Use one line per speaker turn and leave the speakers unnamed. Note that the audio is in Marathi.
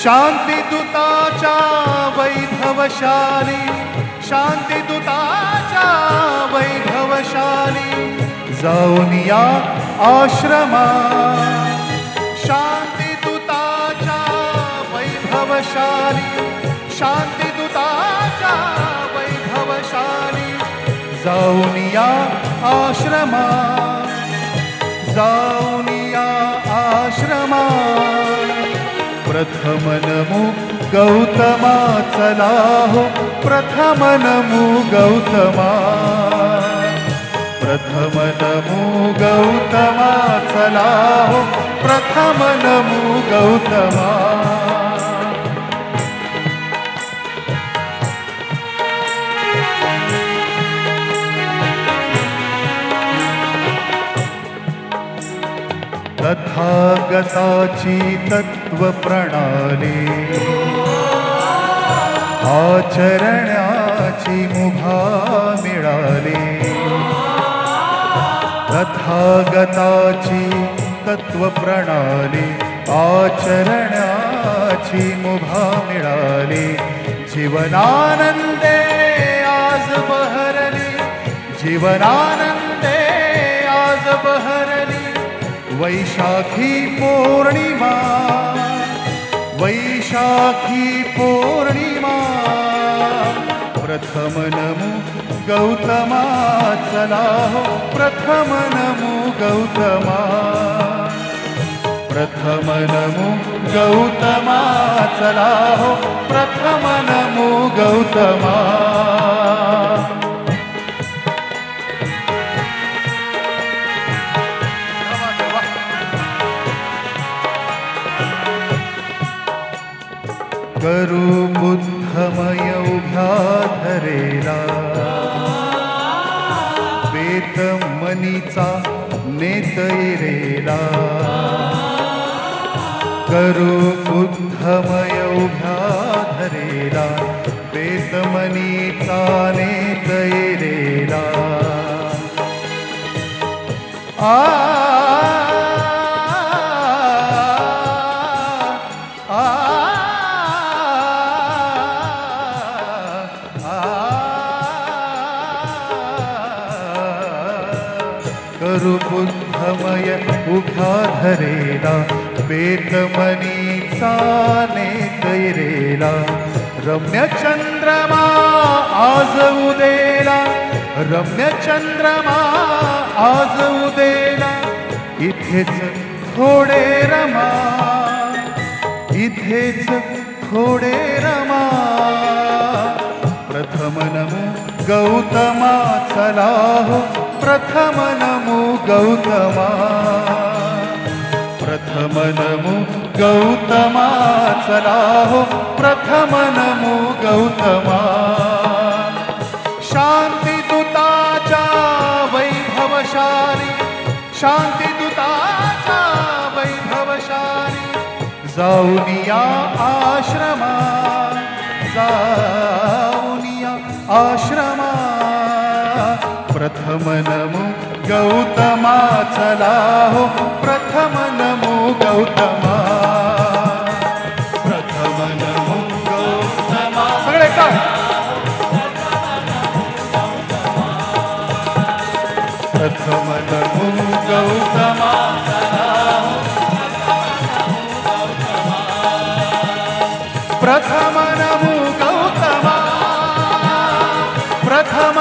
शांतिदूताच्या वैभवशाली, शांतिदूताच्या वैभवशाली जाऊन या आश्रमात. शांतिदूताच्या वैभवशाली, शांतिदूताच्या वैभवशाली जाऊन या आश्रमात, जाऊन या आश्रमात. प्रथम नमो गौतमा चला हो, प्रथम नमो गौतमा, प्रथम नमो गौतमा चला हो, प्रथम नमो गौतमा. तथागताची तत्व प्रणाली आचरण्याची मुभा मिळाली. तथागताची तत्व प्रणाली आचरण्याची मुभा मिळाली. जीवनानंदे आज बहरली, जीवनानंदे आज बहरली. वैशाखी पौर्णिमा, वैशाखी पौर्णिमा. प्रथम नमो गौतमा चला हो, प्रथम नमो गौतमा, प्रथम नमो गौतमा चला हो, प्रथम नमो गौतमा. करू बुद्धमय उभ्या धरेला, बेतमनीचा नेतैरेला. करू बुद्धमय उभ्या धरेला, बेतमनीचा नेतैरेला. करू बुद्धमय उभ्या धरेला, बेतमनीचा नेतैरेला. रम्य चंद्रमा आज उदेला, रम्य चंद्रमा आज उदेला. इथेच थोडे रमा, इथेच थोडे रमा. प्रथम नमो गौतमा चला हो, प्रथम नमो गौतमा, प्रथम नमो गौतमा चला हो, प्रथम नमो गौतमा. शांतिदूताच्या वैभवशाली, शांतिदूताच्या वैभवशाली जाऊन या आश्रमात, जाऊन या आश्रमात. प्रथम नमो गौतमा चला हो, प्रथम नमो गौतमा, प्रथम नमो गौतमा. सगळे का प्रथम नमो गौतमा चला हो, प्रथम नमो गौतमा, प्रथम